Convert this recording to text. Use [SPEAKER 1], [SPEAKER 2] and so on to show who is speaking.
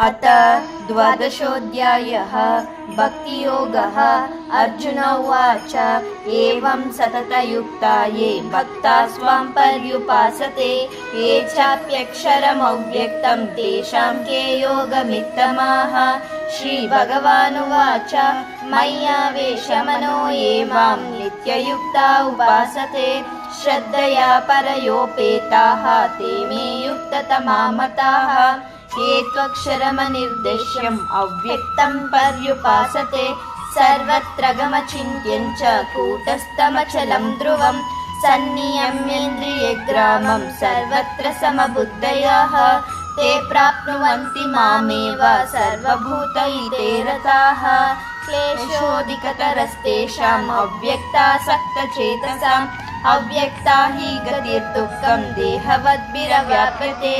[SPEAKER 1] अथ द्वादशोऽध्यायः भक्तियोगः। अर्जुन उवाच एवं सततयुक्ता ये भक्ता स्वां पर्युपासते ये चाप्यक्षरमव्यक्तं तेषां के योगमित्तमाः। श्रीभगवानुवाच मय्यावेशमनो ये मां नित्ययुक्ता उपासते श्रद्धया परयोपेताः ते मे युक्ततमा मताः। ये त्वक्षरमनिर्देश्यम् अव्यक्तं पर्युपासते सर्वत्र गमचिन्त्यं च कूटस्थमचलं ध्रुवं सन्नियम्येन्द्रियग्रामं सर्वत्र समबुद्धयः ते प्राप्नुवन्ति मामेव सर्वभूतहिते रताः। क्लेशोऽधिकतरस्तेषाम् अव्यक्तासक्तचेतसाम् अव्यक्ता हि गतिर्दुःखं देहवद्भिरव्याप्यते।